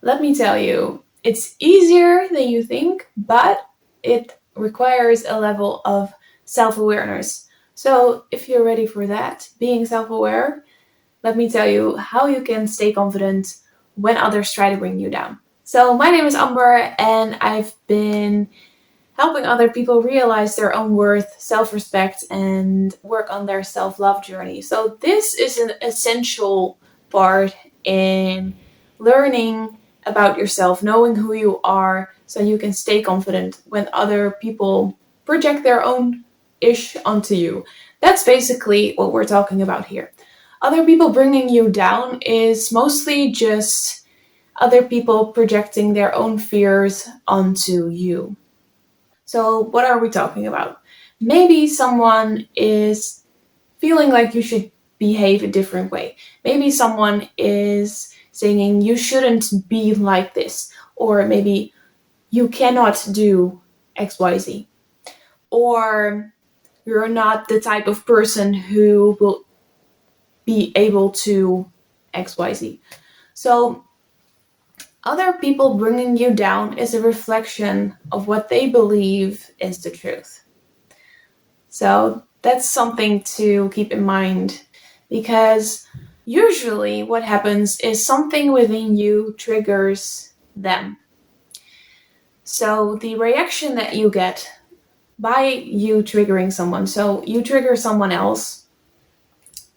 Let me tell you, it's easier than you think, but it requires a level of self-awareness. So if you're ready for that, being self-aware, let me tell you how you can stay confident when others try to bring you down. So my name is Amber, and I've been helping other people realize their own worth, self-respect, and work on their self-love journey. So this is an essential part in learning about yourself, knowing who you are, so you can stay confident when other people project their own ish onto you. That's basically what we're talking about here. Other people bringing you down is mostly just other people projecting their own fears onto you. So what are we talking about? Maybe someone is feeling like you should behave a different way. Maybe someone is saying you shouldn't be like this, or maybe you cannot do XYZ, or you're not the type of person who will be able to XYZ. So other people bringing you down is a reflection of what they believe is the truth. So that's something to keep in mind, because usually what happens is something within you triggers them. So the reaction that you get by you triggering someone, so you trigger someone else,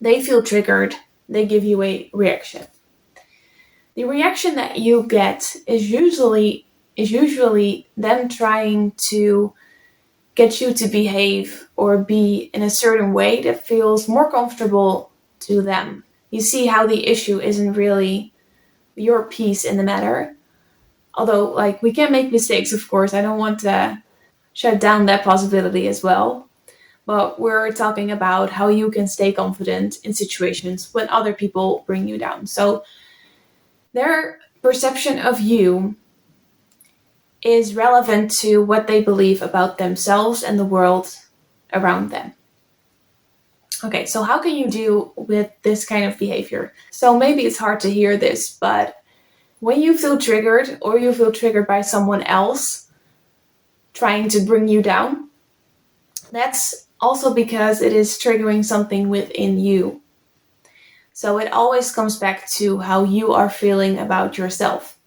they feel triggered, they give you a reaction. The reaction that you get is usually them trying to get you to behave or be in a certain way that feels more comfortable to them. You see how the issue isn't really your piece in the matter. Although, we can make mistakes, of course. I don't want to shut down that possibility as well. But we're talking about how you can stay confident in situations when other people bring you down. So their perception of you is relevant to what they believe about themselves and the world around them. Okay, so how can you deal with this kind of behavior? So maybe it's hard to hear this, but when you feel triggered, or you feel triggered by someone else trying to bring you down, that's also because it is triggering something within you. So it always comes back to how you are feeling about yourself.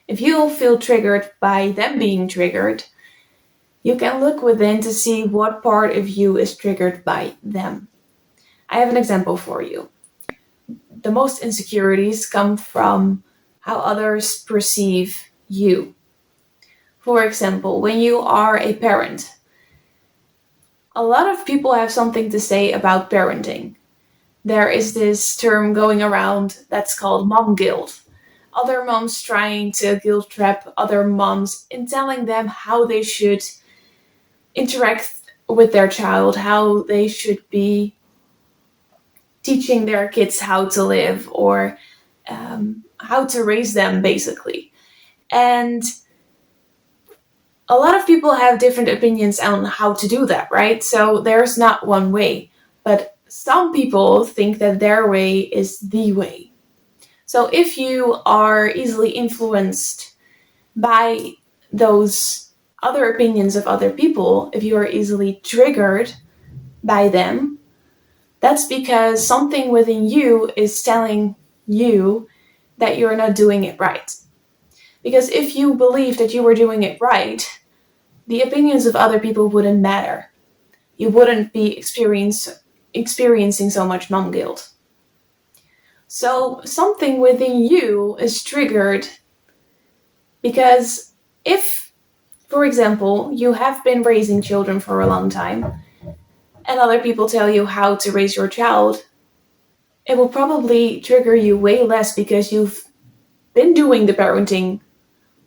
If you feel triggered by them being triggered, you can look within to see what part of you is triggered by them. I have an example for you. The most insecurities come from how others perceive you. For example, when you are a parent, a lot of people have something to say about parenting. There is this term going around that's called mom guilt. Other moms trying to guilt trap other moms in telling them how they should interact with their child, how they should be teaching their kids how to live, or how to raise them, basically. And a lot of people have different opinions on how to do that, right? So there's not one way, but some people think that their way is the way. So if you are easily influenced by those other opinions of other people, if you are easily triggered by them, that's because something within you is telling you that you're not doing it right. Because if you believe that you were doing it right, the opinions of other people wouldn't matter. You wouldn't be experiencing so much mom guilt. So something within you is triggered because if, for example, you have been raising children for a long time and other people tell you how to raise your child, it will probably trigger you way less because you've been doing the parenting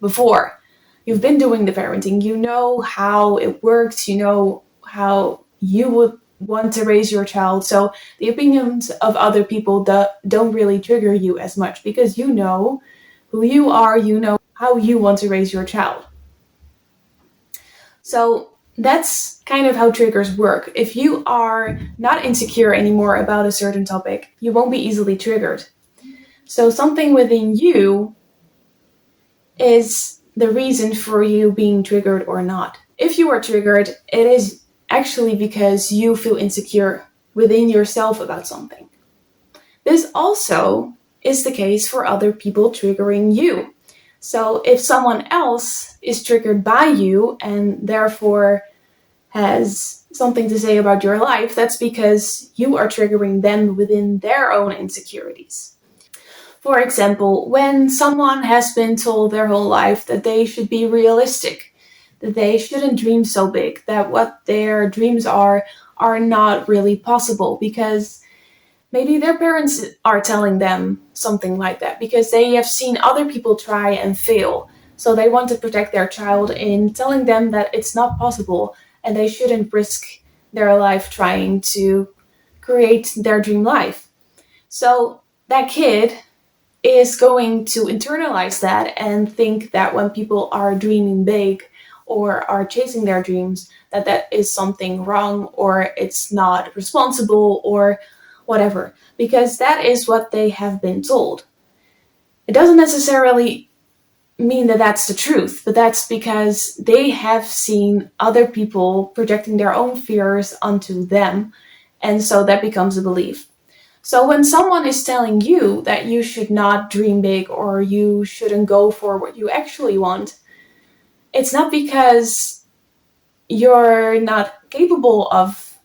before. You've been doing the parenting. You know how it works. You know how you would want to raise your child. So the opinions of other people don't really trigger you as much because you know who you are. You know how you want to raise your child. So that's kind of how triggers work. If you are not insecure anymore about a certain topic, you won't be easily triggered. So something within you is the reason for you being triggered or not. If you are triggered, it is actually because you feel insecure within yourself about something. This also is the case for other people triggering you. So if someone else is triggered by you and therefore has something to say about your life, that's because you are triggering them within their own insecurities. For example, when someone has been told their whole life that they should be realistic, that they shouldn't dream so big, that what their dreams are not really possible because maybe their parents are telling them something like that because they have seen other people try and fail. So they want to protect their child in telling them that it's not possible and they shouldn't risk their life trying to create their dream life. So that kid is going to internalize that and think that when people are dreaming big or are chasing their dreams, that that is something wrong or it's not responsible or whatever, because that is what they have been told. It doesn't necessarily mean that that's the truth, but that's because they have seen other people projecting their own fears onto them, and so that becomes a belief. So when someone is telling you that you should not dream big or you shouldn't go for what you actually want, it's not because you're not capable of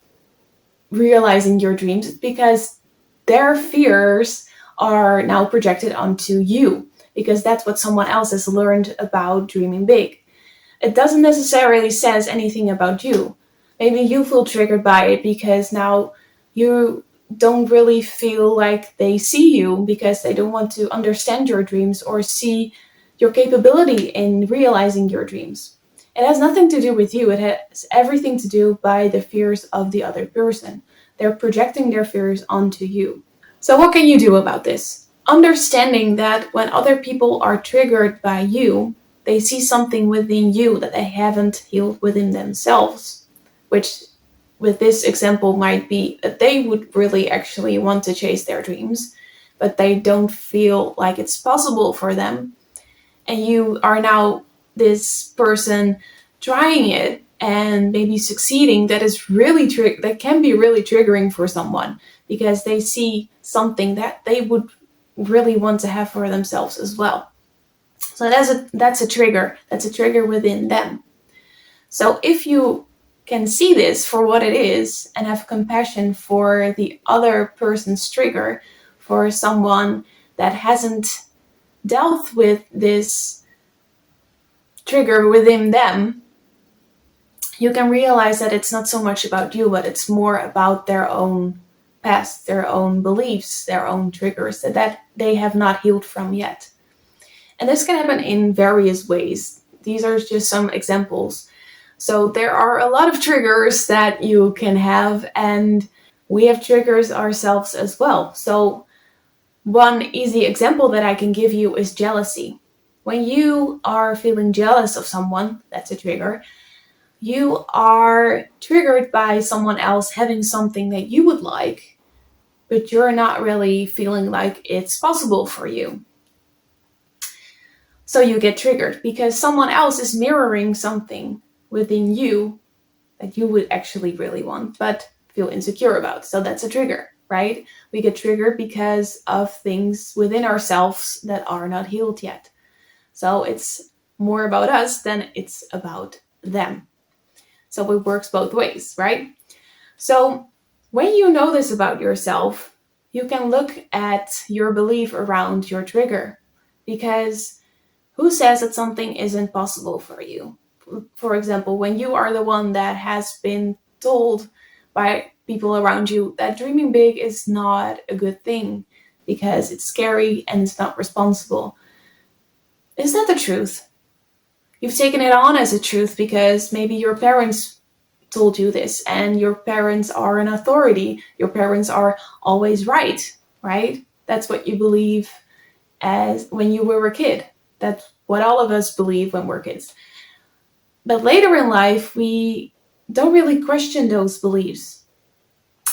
realizing your dreams, it's because their fears are now projected onto you, because that's what someone else has learned about dreaming big. It doesn't necessarily says anything about you. Maybe you feel triggered by it because now you don't really feel like they see you because they don't want to understand your dreams or see your capability in realizing your dreams. It has nothing to do with you. It has everything to do by the fears of the other person. They're projecting their fears onto you. So what can you do about this? Understanding that when other people are triggered by you, they see something within you that they haven't healed within themselves, which with this example might be that they would really actually want to chase their dreams, but they don't feel like it's possible for them. And you are now this person trying it and maybe succeeding, that is really that can be really triggering for someone because they see something that they would really want to have for themselves as well. So that's a trigger. That's a trigger within them. So if you can see this for what it is and have compassion for the other person's trigger, for someone that hasn't dealt with this trigger within them, you can realize that it's not so much about you, but it's more about their own past, their own beliefs, their own triggers that they have not healed from yet. And this can happen in various ways. These are just some examples. So there are a lot of triggers that you can have, and we have triggers ourselves as well. So one easy example that I can give you is jealousy. When you are feeling jealous of someone, that's a trigger. You are triggered by someone else having something that you would like, but you're not really feeling like it's possible for you. So you get triggered because someone else is mirroring something within you that you would actually really want, but feel insecure about. So that's a trigger, right? We get triggered because of things within ourselves that are not healed yet. So it's more about us than it's about them. So it works both ways, right? So when you know this about yourself, you can look at your belief around your trigger, because who says that something isn't possible for you? For example, when you are the one that has been told by people around you that dreaming big is not a good thing because it's scary and it's not responsible. Is that the truth? You've taken it on as a truth because maybe your parents told you this and your parents are an authority. Your parents are always right? That's what you believe as when you were a kid. That's what all of us believe when we're kids. But later in life, we don't really question those beliefs.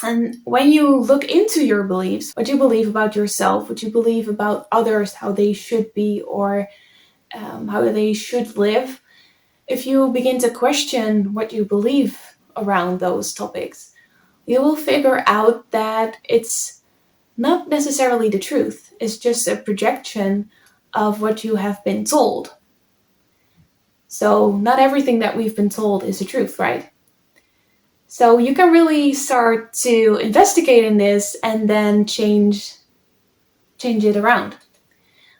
And when you look into your beliefs, what you believe about yourself, what you believe about others, how they should be, or how they should live, if you begin to question what you believe around those topics, you will figure out that it's not necessarily the truth. It's just a projection of what you have been told. So not everything that we've been told is the truth, right? So you can really start to investigate in this and then change it around.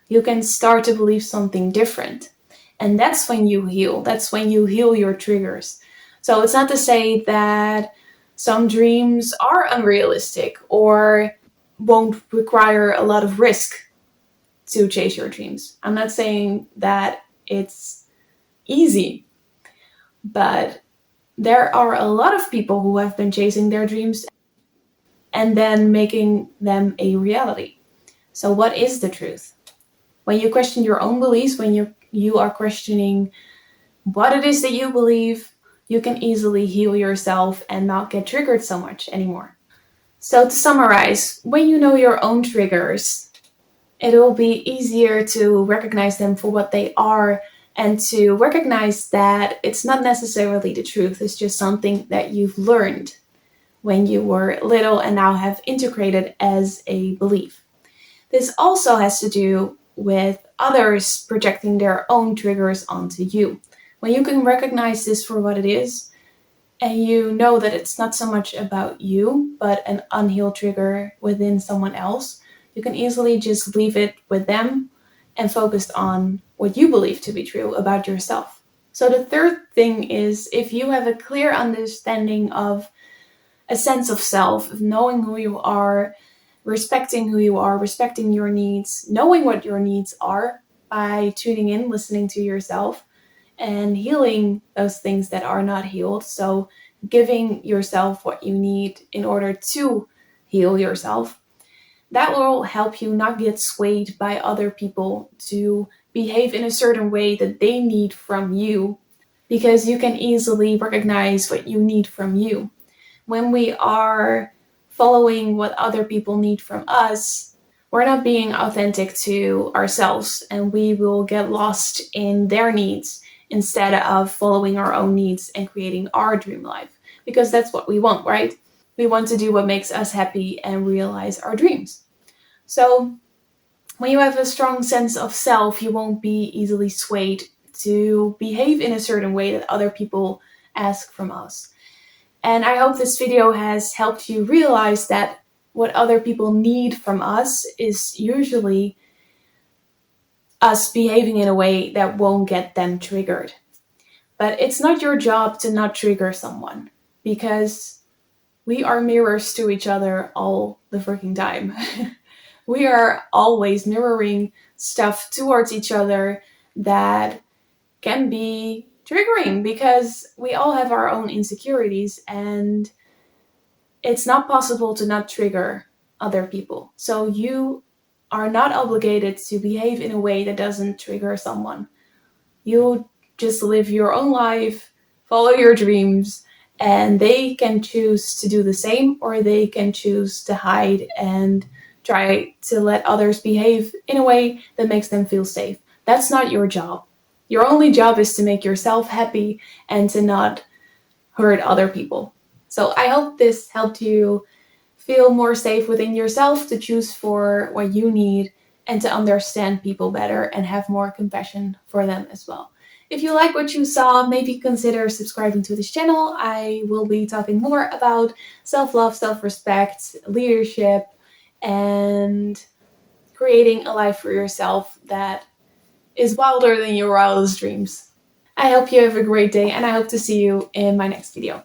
You can start to believe something different. And that's when you heal. That's when you heal your triggers. So it's not to say that some dreams are unrealistic or won't require a lot of risk to chase your dreams. I'm not saying that it's easy, but there are a lot of people who have been chasing their dreams and then making them a reality. So what is the truth? When you question your own beliefs, when you are questioning what it is that you believe, you can easily heal yourself and not get triggered so much anymore. So to summarize, when you know your own triggers, it will be easier to recognize them for what they are and to recognize that it's not necessarily the truth. It's just something that you've learned when you were little and now have integrated as a belief. This also has to do with others projecting their own triggers onto you. When you can recognize this for what it is, and you know that it's not so much about you, but an unhealed trigger within someone else, you can easily just leave it with them and focus on what you believe to be true about yourself. So the third thing is, if you have a clear understanding of a sense of self, of knowing who you are, respecting who you are, respecting your needs, knowing what your needs are by tuning in, listening to yourself, and healing those things that are not healed. So giving yourself what you need in order to heal yourself. That will help you not get swayed by other people to behave in a certain way that they need from you, because you can easily recognize what you need from you. When we are following what other people need from us, we're not being authentic to ourselves, and we will get lost in their needs instead of following our own needs and creating our dream life, because that's what we want, right? We want to do what makes us happy and realize our dreams. So when you have a strong sense of self, you won't be easily swayed to behave in a certain way that other people ask from us. And I hope this video has helped you realize that what other people need from us is usually us behaving in a way that won't get them triggered. But it's not your job to not trigger someone, because we are mirrors to each other all the freaking time. We are always mirroring stuff towards each other that can be triggering, because we all have our own insecurities, and it's not possible to not trigger other people. So you are not obligated to behave in a way that doesn't trigger someone. You just live your own life, follow your dreams, and they can choose to do the same, or they can choose to hide and try to let others behave in a way that makes them feel safe. That's not your job. Your only job is to make yourself happy and to not hurt other people. So I hope this helped you feel more safe within yourself, to choose for what you need and to understand people better and have more compassion for them as well. If you like what you saw, maybe consider subscribing to this channel. I will be talking more about self-love, self-respect, leadership, and creating a life for yourself that is wilder than your wildest dreams. I hope you have a great day, and I hope to see you in my next video.